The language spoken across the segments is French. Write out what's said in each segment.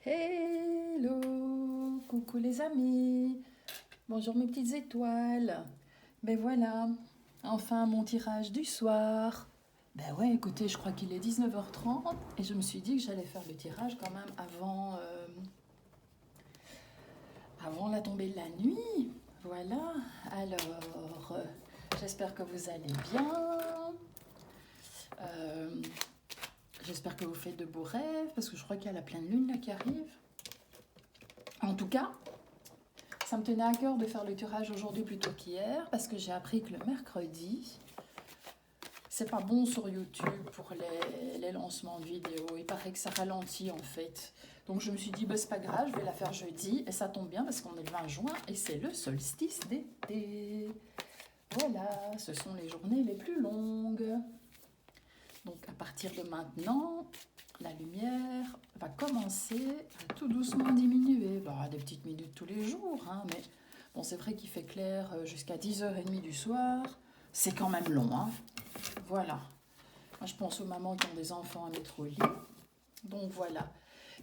Hello, coucou les amis, bonjour mes petites étoiles. Ben voilà, enfin mon tirage du soir. Ben ouais, écoutez, je crois qu'il est 19h30 et je me suis dit que j'allais faire le tirage quand même avant la tombée de la nuit. Voilà, alors j'espère que vous allez bien. Euh, J'espère que vous faites de beaux rêves parce que je crois qu'il y a la pleine lune là qui arrive. En tout cas, ça me tenait à cœur de faire le tirage aujourd'hui plutôt qu'hier parce que j'ai appris que le mercredi, c'est pas bon sur YouTube pour les lancements de vidéos. Il paraît que ça ralentit en fait. Donc je me suis dit, bah, c'est pas grave, je vais la faire jeudi. Et ça tombe bien parce qu'on est le 20 juin et c'est le solstice d'été. Voilà, ce sont les journées les plus longues. Donc à partir de maintenant, la lumière va commencer à tout doucement diminuer. Bah, des petites minutes tous les jours, hein, mais bon, c'est vrai qu'il fait clair jusqu'à 10h30 du soir. C'est quand même long, hein. Voilà. Moi, je pense aux mamans qui ont des enfants à mettre au lit. Donc voilà.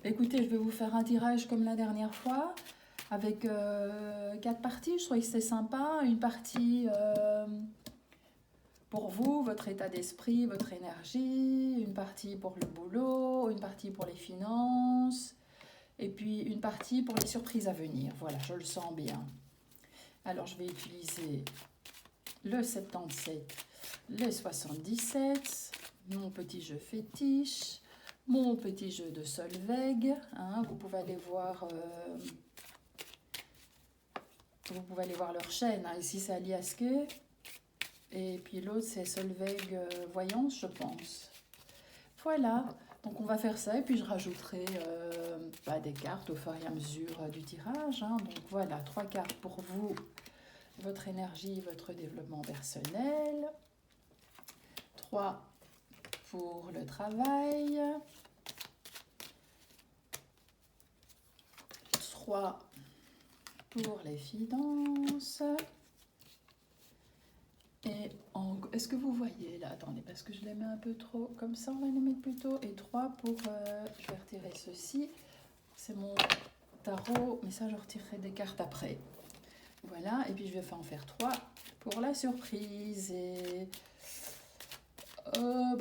Écoutez, je vais vous faire un tirage comme la dernière fois, avec 4 parties. Je trouvais que c'était sympa. Une partie pour vous, votre état d'esprit, votre énergie, une partie pour le boulot, une partie pour les finances, et puis une partie pour les surprises à venir. Voilà, je le sens bien. Alors, je vais utiliser le 77, le 77, mon petit jeu fétiche, mon petit jeu de Solveig. Hein, vous pouvez aller voir leur chaîne. Hein. Ici, c'est Aliaske. Et puis l'autre, c'est Solveig Voyance, je pense. Voilà, donc on va faire ça et puis je rajouterai des cartes au fur et à mesure du tirage. Hein. Donc voilà, 3 cartes pour vous, votre énergie, votre développement personnel. 3 pour le travail. 3 pour les finances. Et est-ce que vous voyez là? Attendez, parce que je les mets un peu trop comme ça, on va les mettre plutôt. Et 3 pour. Je vais retirer ceci. C'est mon tarot, mais ça, je retirerai des cartes après. Voilà, et puis je vais en faire 3 pour la surprise. Et.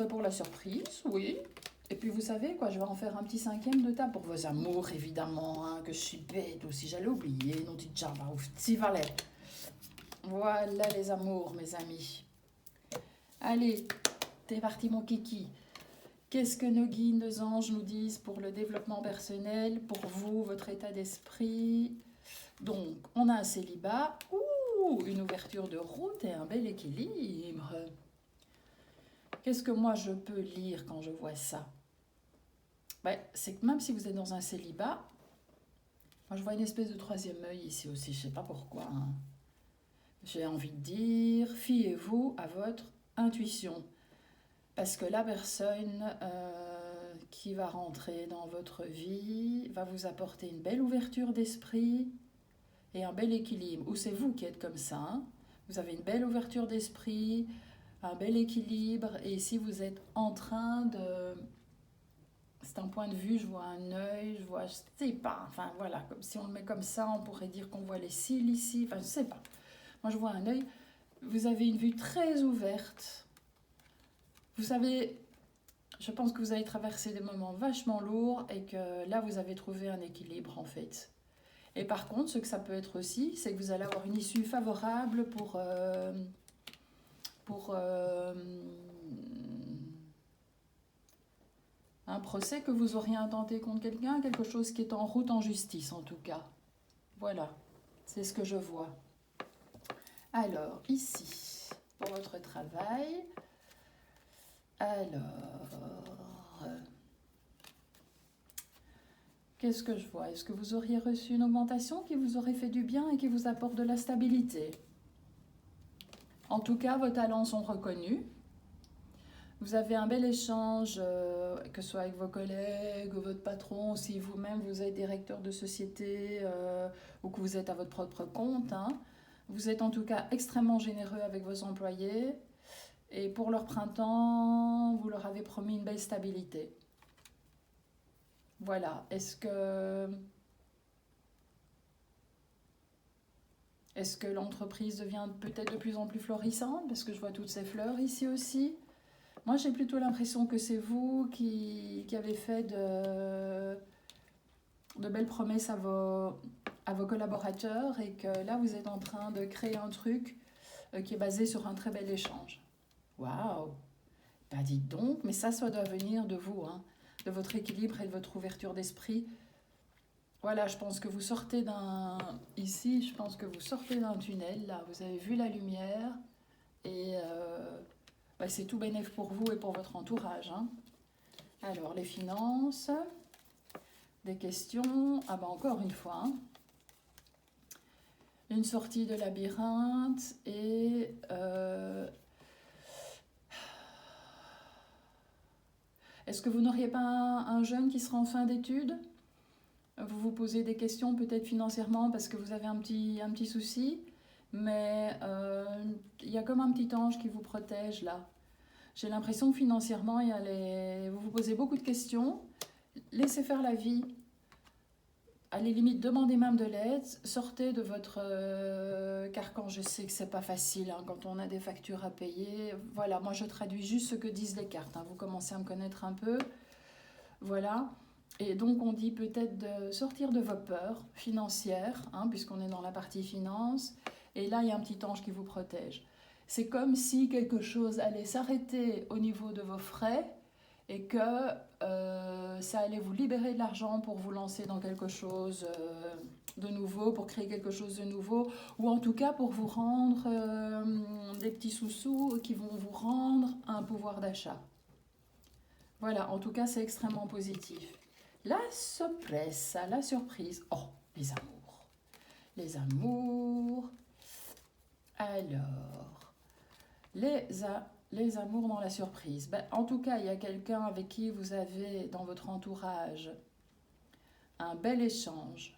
Pour la surprise, oui. Et puis vous savez quoi, je vais en faire un petit 5e de table pour vos amours, évidemment, hein, que je suis bête aussi, j'allais oublier, non, dit Java, ouf, petit valet. Voilà les amours, mes amis. Allez, t'es parti mon kiki. Qu'est-ce que nos guides, nos anges nous disent pour le développement personnel, pour vous, votre état d'esprit? Donc, on a un célibat, une ouverture de route et un bel équilibre. Qu'est-ce que moi je peux lire quand je vois ça? C'est que même si vous êtes dans un célibat, moi je vois une espèce de 3e œil ici aussi, je sais pas pourquoi. Hein. J'ai envie de dire, fiez-vous à votre intuition. Parce que la personne qui va rentrer dans votre vie va vous apporter une belle ouverture d'esprit et un bel équilibre. Ou c'est vous qui êtes comme ça. Hein. Vous avez une belle ouverture d'esprit, un bel équilibre. Et ici, vous êtes en train de... C'est un point de vue, je vois un œil, je vois... Je sais pas. Enfin, voilà. Comme si on le met comme ça, on pourrait dire qu'on voit les cils ici. Enfin, je sais pas. Moi, je vois un œil. Vous avez une vue très ouverte. Vous savez, je pense que vous avez traversé des moments vachement lourds et que là, vous avez trouvé un équilibre en fait. Et par contre, ce que ça peut être aussi, c'est que vous allez avoir une issue favorable pour un procès que vous auriez intenté contre quelqu'un, quelque chose qui est en route en justice en tout cas. Voilà, c'est ce que je vois. Alors, ici, pour votre travail, qu'est-ce que je vois? Est-ce que vous auriez reçu une augmentation qui vous aurait fait du bien et qui vous apporte de la stabilité? En tout cas, vos talents sont reconnus. Vous avez un bel échange, que ce soit avec vos collègues, votre patron, si vous-même vous êtes directeur de société ou que vous êtes à votre propre compte. Hein. Vous êtes en tout cas extrêmement généreux avec vos employés. Et pour leur printemps, vous leur avez promis une belle stabilité. Voilà. Est-ce que l'entreprise devient peut-être de plus en plus florissante? Parce que je vois toutes ces fleurs ici aussi. Moi, j'ai plutôt l'impression que c'est vous qui avez fait de belles promesses à vos collaborateurs et que là, vous êtes en train de créer un truc qui est basé sur un très bel échange. Waouh! Bah dites donc, mais ça doit venir de vous, hein, de votre équilibre et de votre ouverture d'esprit. Voilà, je pense que vous sortez d'un... Ici, je pense que vous sortez d'un tunnel, là, vous avez vu la lumière et bah, c'est tout bénef pour vous et pour votre entourage, hein. Alors, les finances, des questions, ah bah encore une fois, hein. Une sortie de labyrinthe et est-ce que vous n'auriez pas un jeune qui sera en fin d'études? Vous vous posez des questions peut-être financièrement parce que vous avez un petit souci, mais il y a comme un petit ange qui vous protège là. J'ai l'impression que financièrement, vous vous posez beaucoup de questions. Laissez faire la vie. À la limite, demandez même de l'aide. Sortez de votre carcan. Je sais que c'est pas facile hein, quand on a des factures à payer. Voilà, moi je traduis juste ce que disent les cartes, hein. Vous commencez à me connaître un peu. Voilà. Et donc on dit peut-être de sortir de vos peurs financières, hein, puisqu'on est dans la partie finance. Et là, il y a un petit ange qui vous protège. C'est comme si quelque chose allait s'arrêter au niveau de vos frais et que ça allait vous libérer de l'argent pour vous lancer dans quelque chose de nouveau, pour créer quelque chose de nouveau, ou en tout cas pour vous rendre des petits sous-sous qui vont vous rendre un pouvoir d'achat. Voilà, en tout cas, c'est extrêmement positif. La sorpresa, la surprise. Oh, les amours. Les amours. Alors, les amours dans la surprise. Ben, en tout cas, il y a quelqu'un avec qui vous avez dans votre entourage un bel échange.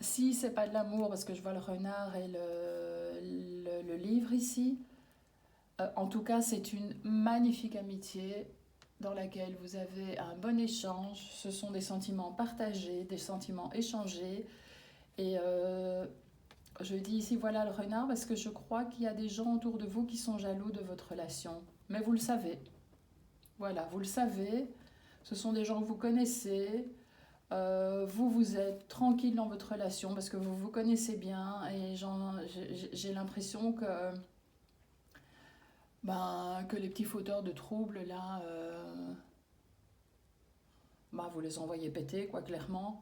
Si c'est pas de l'amour, parce que je vois le renard et le livre ici, en tout cas, c'est une magnifique amitié dans laquelle vous avez un bon échange. Ce sont des sentiments partagés, des sentiments échangés. Et je dis ici, voilà le renard, parce que je crois qu'il y a des gens autour de vous qui sont jaloux de votre relation. Mais vous le savez. Voilà, vous le savez. Ce sont des gens que vous connaissez. Vous êtes tranquille dans votre relation parce que vous vous connaissez bien. Et j'ai l'impression que les petits fauteurs de troubles, là, vous les envoyez péter, quoi, clairement.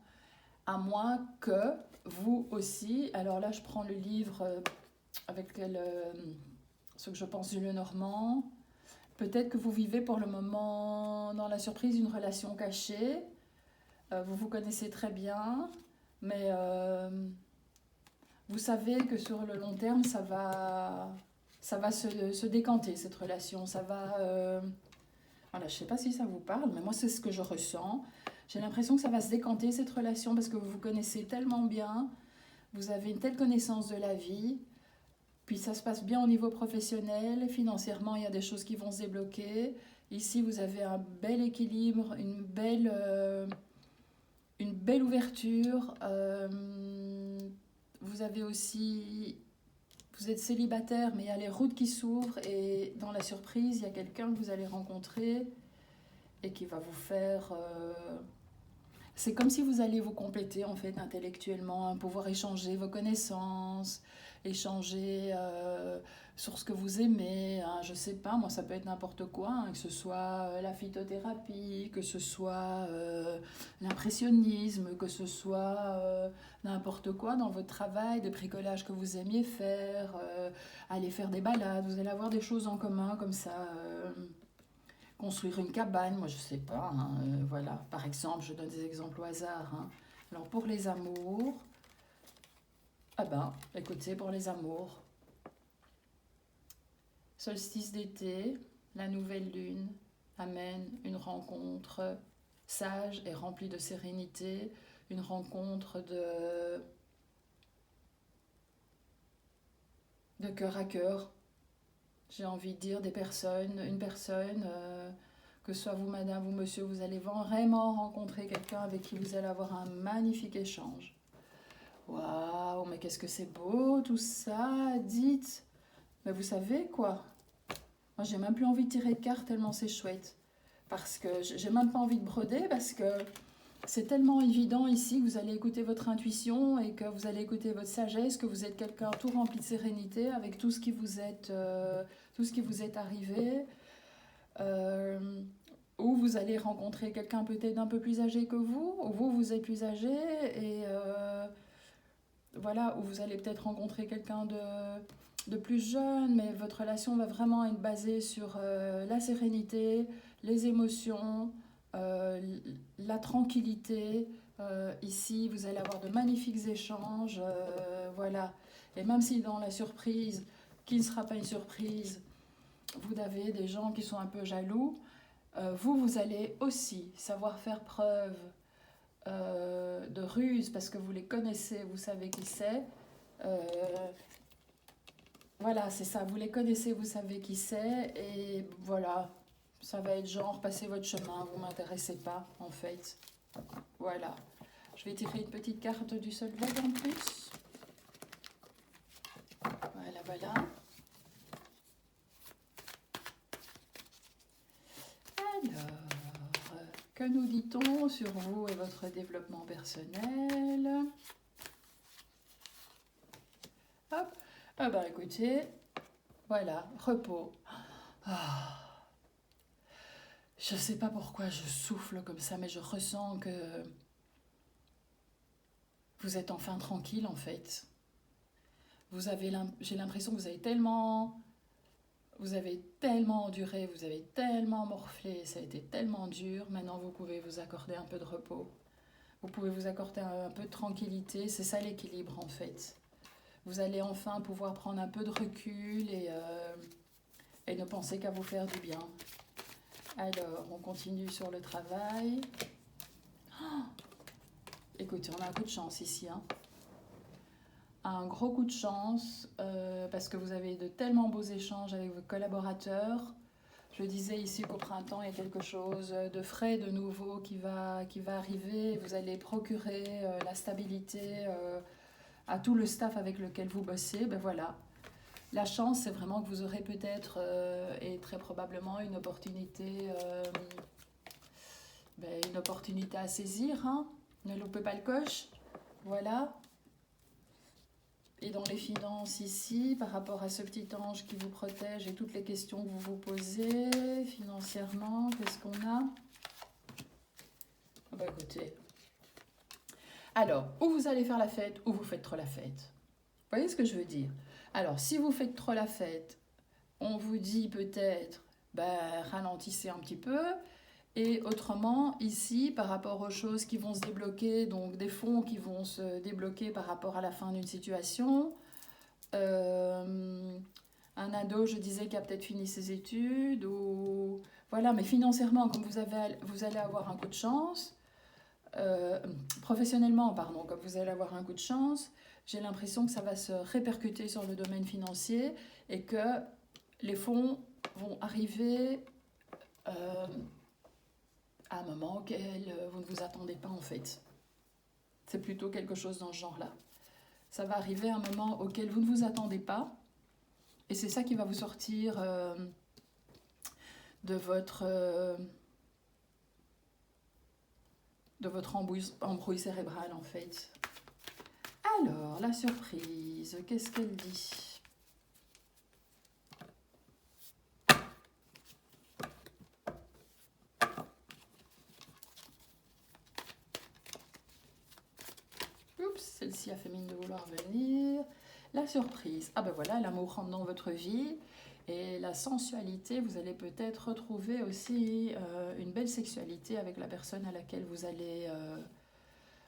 À moins que vous aussi, alors là je prends le livre avec ce que je pense du Lenormand, peut-être que vous vivez pour le moment dans la surprise d'une relation cachée, vous vous connaissez très bien, mais vous savez que sur le long terme ça va se décanter cette relation, ça va... voilà, je ne sais pas si ça vous parle, mais moi c'est ce que je ressens. J'ai l'impression que ça va se décanter cette relation parce que vous vous connaissez tellement bien, vous avez une telle connaissance de la vie, puis ça se passe bien au niveau professionnel, financièrement il y a des choses qui vont se débloquer. Ici vous avez un bel équilibre, une belle ouverture. Vous avez aussi... Vous êtes célibataire, mais il y a les routes qui s'ouvrent et dans la surprise, il y a quelqu'un que vous allez rencontrer et qui va vous faire... C'est comme si vous alliez vous compléter en fait intellectuellement, hein, pouvoir échanger vos connaissances, échanger sur ce que vous aimez, hein, je sais pas, moi ça peut être n'importe quoi, hein, que ce soit la phytothérapie, que ce soit l'impressionnisme, que ce soit n'importe quoi dans votre travail, des bricolages que vous aimiez faire, aller faire des balades, vous allez avoir des choses en commun comme ça. Construire une cabane, moi je sais pas, hein, voilà, par exemple, je donne des exemples au hasard, hein. Alors pour les amours, ah ben, écoutez, pour les amours, solstice d'été, la nouvelle lune amène une rencontre sage et remplie de sérénité, une rencontre de cœur à cœur, j'ai envie de dire une personne que ce soit vous, madame ou monsieur, vous allez vraiment rencontrer quelqu'un avec qui vous allez avoir un magnifique échange. Waouh, mais qu'est-ce que c'est beau tout ça, dites. Mais vous savez quoi? Moi, j'ai même plus envie de tirer de cartes tellement c'est chouette. Parce que j'ai même pas envie de broder parce que c'est tellement évident ici que vous allez écouter votre intuition et que vous allez écouter votre sagesse, que vous êtes quelqu'un tout rempli de sérénité avec tout ce qui vous est arrivé. Ou vous allez rencontrer quelqu'un peut-être d'un peu plus âgé que vous, ou vous êtes plus âgé et voilà, ou vous allez peut-être rencontrer quelqu'un de plus jeune, mais votre relation va vraiment être basée sur la sérénité, les émotions, la tranquillité. Ici, vous allez avoir de magnifiques échanges, voilà. Et même si dans la surprise, qui ne sera pas une surprise, vous avez des gens qui sont un peu jaloux, vous allez aussi savoir faire preuve de ruse parce que vous les connaissez, vous savez qui c'est. Voilà, c'est ça, vous les connaissez, vous savez qui c'est, et voilà, ça va être genre, passez votre chemin, vous m'intéressez pas, en fait. Voilà. Je vais tirer une petite carte du solvège en plus. Voilà, voilà. Alors, que nous dit-on sur vous et votre développement personnel? Hop. Ah bah écoutez, voilà, repos. Ah. Je sais pas pourquoi je souffle comme ça, mais je ressens que vous êtes enfin tranquille en fait. J'ai l'impression que vous avez tellement enduré, vous avez tellement morflé, ça a été tellement dur. Maintenant, vous pouvez vous accorder un peu de repos. Vous pouvez vous accorder un peu de tranquillité. C'est ça l'équilibre en fait. Vous allez enfin pouvoir prendre un peu de recul et ne penser qu'à vous faire du bien. Alors, on continue sur le travail. Oh, écoutez, on a un coup de chance ici. Hein. Un gros coup de chance parce que vous avez de tellement beaux échanges avec vos collaborateurs. Je disais ici qu'au printemps, il y a quelque chose de frais, de nouveau qui va arriver. Vous allez procurer la stabilité à tout le staff avec lequel vous bossez. Ben voilà. La chance, c'est vraiment que vous aurez peut-être et très probablement une opportunité à saisir. Hein. Ne loupez pas le coche. Voilà. Et dans les finances ici, par rapport à ce petit ange qui vous protège et toutes les questions que vous vous posez, financièrement, qu'est-ce qu'on a? Bah écoutez. Alors, ou vous allez faire la fête, ou vous faites trop la fête. Vous voyez ce que je veux dire? Alors, si vous faites trop la fête, on vous dit peut-être, ralentissez un petit peu. Et autrement, ici, par rapport aux choses qui vont se débloquer, donc des fonds qui vont se débloquer par rapport à la fin d'une situation, un ado, je disais, qui a peut-être fini ses études, ou voilà, mais financièrement, comme vous allez avoir un coup de chance, professionnellement, pardon, comme vous allez avoir un coup de chance, j'ai l'impression que ça va se répercuter sur le domaine financier et que les fonds vont arriver à un moment auquel vous ne vous attendez pas en fait. C'est plutôt quelque chose dans ce genre-là. Ça va arriver à un moment auquel vous ne vous attendez pas et c'est ça qui va vous sortir de votre embrouille cérébrale en fait. Alors, la surprise, qu'est-ce qu'elle dit ? Oups, celle-ci a fait mine de vouloir venir. La surprise, ah ben voilà, l'amour rentre dans votre vie. Et la sensualité, vous allez peut-être retrouver aussi une belle sexualité avec la personne à laquelle vous allez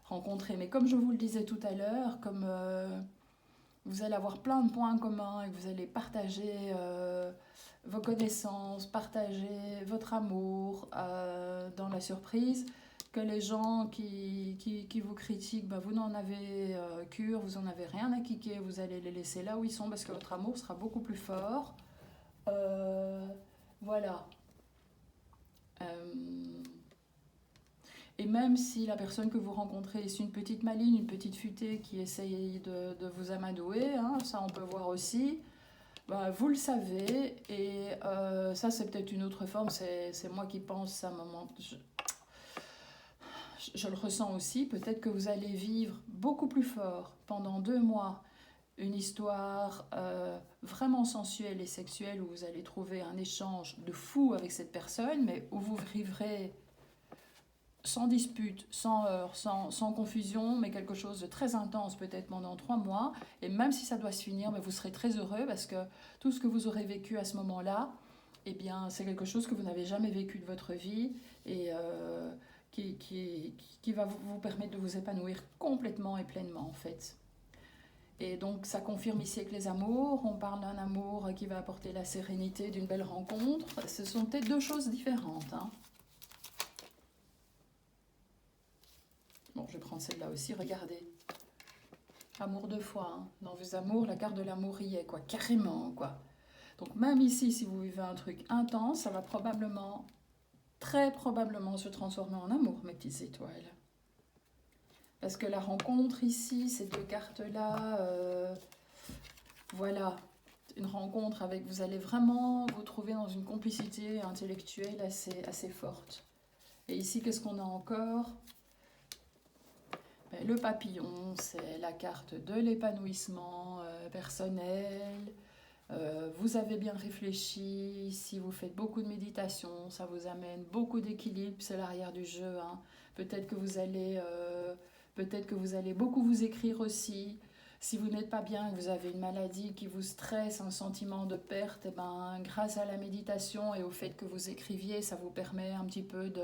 rencontrer. Mais comme je vous le disais tout à l'heure, comme vous allez avoir plein de points communs et que vous allez partager vos connaissances, partager votre amour dans la surprise, que les gens qui vous critiquent, vous n'en avez cure, vous n'en avez rien à kicker, vous allez les laisser là où ils sont parce que votre amour sera beaucoup plus fort. Voilà. Et même si la personne que vous rencontrez est une petite maligne, une petite futée qui essaye de vous amadouer, hein, ça on peut voir aussi, bah, vous le savez, et ça c'est peut-être une autre forme, c'est moi qui pense à un moment, je le ressens aussi, peut-être que vous allez vivre beaucoup plus fort pendant 2 mois une histoire vraiment sensuelle et sexuelle où vous allez trouver un échange de fou avec cette personne, mais où vous vivrez sans dispute, sans heurts, sans confusion, mais quelque chose de très intense peut-être pendant 3 mois. Et même si ça doit se finir, mais vous serez très heureux parce que tout ce que vous aurez vécu à ce moment-là, eh bien, c'est quelque chose que vous n'avez jamais vécu de votre vie et qui va vous permettre de vous épanouir complètement et pleinement en fait. Et donc ça confirme ici avec les amours, on parle d'un amour qui va apporter la sérénité d'une belle rencontre. Ce sont peut-être 2 choses différentes, hein. Bon, je vais prendre celle-là aussi, regardez. Amour 2 fois, hein. Dans vos amours, la carte de l'amour y est, quoi, carrément, quoi. Donc même ici, si vous vivez un truc intense, ça va probablement, très probablement se transformer en amour, mes petites étoiles. Parce que la rencontre ici, ces 2 cartes-là, voilà, une rencontre avec, vous allez vraiment vous trouver dans une complicité intellectuelle assez forte. Et ici, qu'est-ce qu'on a encore ? Le papillon, c'est la carte de l'épanouissement personnel. Vous avez bien réfléchi, si vous faites beaucoup de méditation, ça vous amène beaucoup d'équilibre, c'est l'arrière du jeu, hein. Peut-être que vous allez beaucoup vous écrire aussi. Si vous n'êtes pas bien, que vous avez une maladie qui vous stresse, un sentiment de perte, et ben, grâce à la méditation et au fait que vous écriviez, ça vous permet un petit peu de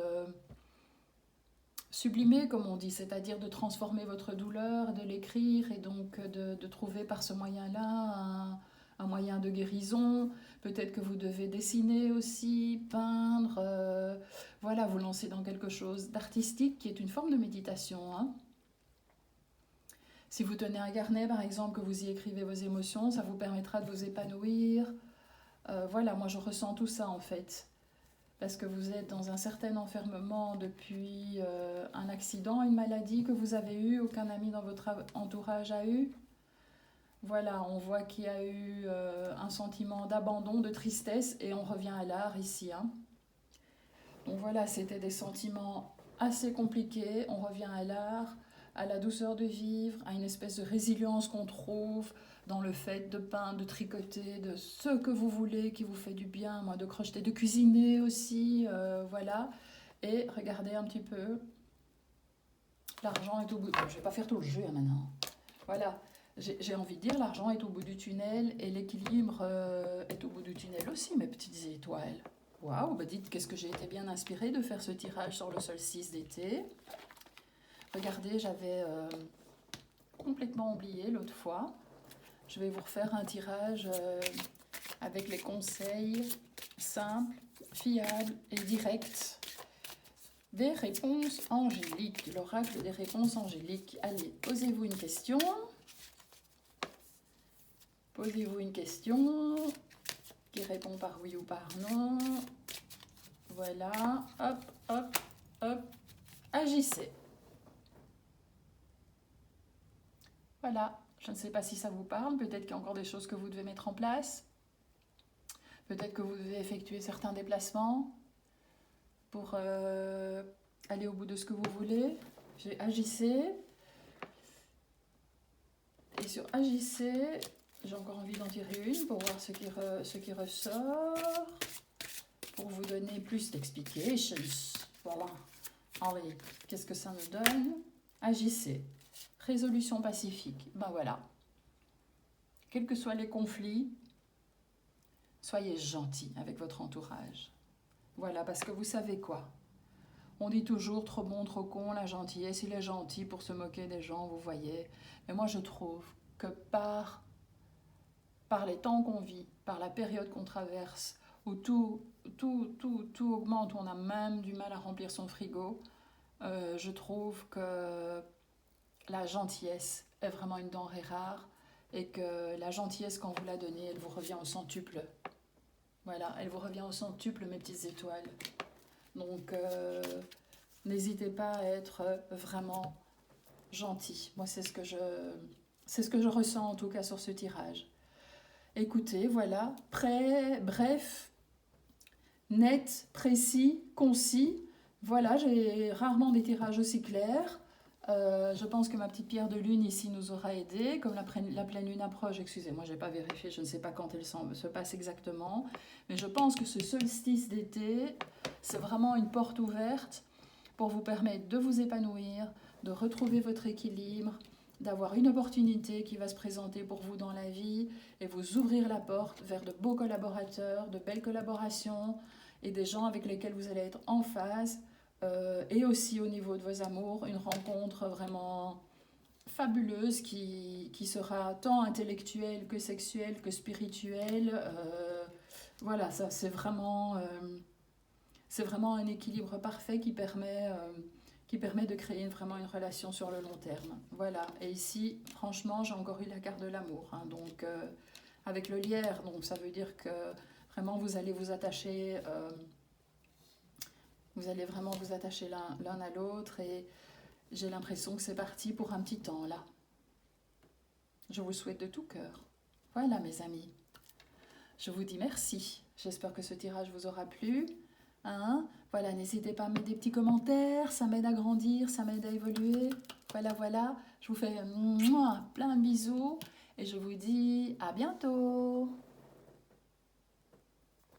sublimer, comme on dit, c'est-à-dire de transformer votre douleur, de l'écrire et donc de trouver par ce moyen-là un moyen de guérison. Peut-être que vous devez dessiner aussi, peindre, voilà, vous lancer dans quelque chose d'artistique qui est une forme de méditation, hein. Si vous tenez un carnet, par exemple, que vous y écrivez vos émotions, ça vous permettra de vous épanouir. Voilà, moi je ressens tout ça en fait. Parce que vous êtes dans un certain enfermement depuis un accident, une maladie que vous avez eue, aucun ami dans votre entourage a eu. Voilà, on voit qu'il y a eu un sentiment d'abandon, de tristesse, et on revient à l'art ici, hein. Donc voilà, c'était des sentiments assez compliqués, on revient à l'art, à la douceur de vivre, à une espèce de résilience qu'on trouve dans le fait de peindre, de tricoter, de ce que vous voulez qui vous fait du bien, moi de crocheter, de cuisiner aussi, voilà. Et regardez un petit peu, l'argent est au bout. Je ne vais pas faire tout le jeu hein, maintenant. Voilà, j'ai envie de dire, l'argent est au bout du tunnel et l'équilibre est au bout du tunnel aussi, mes petites étoiles. Waouh, bah dites, qu'est-ce que j'ai été bien inspirée de faire ce tirage sur le solstice d'été. Regardez, j'avais complètement oublié l'autre fois. Je vais vous refaire un tirage avec les conseils simples, fiables et directs des réponses angéliques, l'oracle des réponses angéliques. Allez, posez-vous une question. Posez-vous une question qui répond par oui ou par non. Voilà, hop, hop, hop, agissez. Voilà, je ne sais pas si ça vous parle, peut-être qu'il y a encore des choses que vous devez mettre en place. Peut-être que vous devez effectuer certains déplacements pour aller au bout de ce que vous voulez. J'ai agissez. Et sur agissez, j'ai encore envie d'en tirer une pour voir ce qui ressort. Pour vous donner plus d'explications. Voilà. Allez, qu'est-ce que ça nous donne? Agissez. Résolution pacifique. Ben voilà. Quels que soient les conflits, soyez gentils avec votre entourage. Voilà, parce que vous savez quoi? On dit toujours trop bon, trop con, la gentillesse, il est gentil pour se moquer des gens, vous voyez. Mais moi je trouve que par les temps qu'on vit, par la période qu'on traverse, où tout augmente, où on a même du mal à remplir son frigo, je trouve que la gentillesse est vraiment une denrée rare et que la gentillesse, quand vous la donnez, elle vous revient au centuple. Voilà, elle vous revient au centuple, mes petites étoiles. Donc, n'hésitez pas à être vraiment gentil. Moi, c'est ce que je ressens en tout cas sur ce tirage. Écoutez, voilà, bref, net, précis, concis. Voilà, j'ai rarement des tirages aussi clairs. Je pense que ma petite pierre de lune ici nous aura aidé. Comme la pleine lune approche, excusez-moi, je n'ai pas vérifié, je ne sais pas quand elle se passe exactement. Mais je pense que ce solstice d'été, c'est vraiment une porte ouverte pour vous permettre de vous épanouir, de retrouver votre équilibre, d'avoir une opportunité qui va se présenter pour vous dans la vie et vous ouvrir la porte vers de beaux collaborateurs, de belles collaborations et des gens avec lesquels vous allez être en phase. Et aussi au niveau de vos amours, une rencontre vraiment fabuleuse qui sera tant intellectuelle que sexuelle que spirituelle. Voilà, ça c'est vraiment un équilibre parfait qui permet de créer vraiment une relation sur le long terme. Voilà, et ici, franchement, j'ai encore eu la carte de l'amour. Hein, donc, avec le lierre, donc ça veut dire que vraiment vous allez vous attacher, vous allez vraiment vous attacher l'un à l'autre et j'ai l'impression que c'est parti pour un petit temps là. Je vous le souhaite de tout cœur. Voilà mes amis, je vous dis merci. J'espère que ce tirage vous aura plu. Hein, voilà, n'hésitez pas à mettre des petits commentaires, ça m'aide à grandir, ça m'aide à évoluer. Voilà, voilà, je vous fais plein de bisous et je vous dis à bientôt.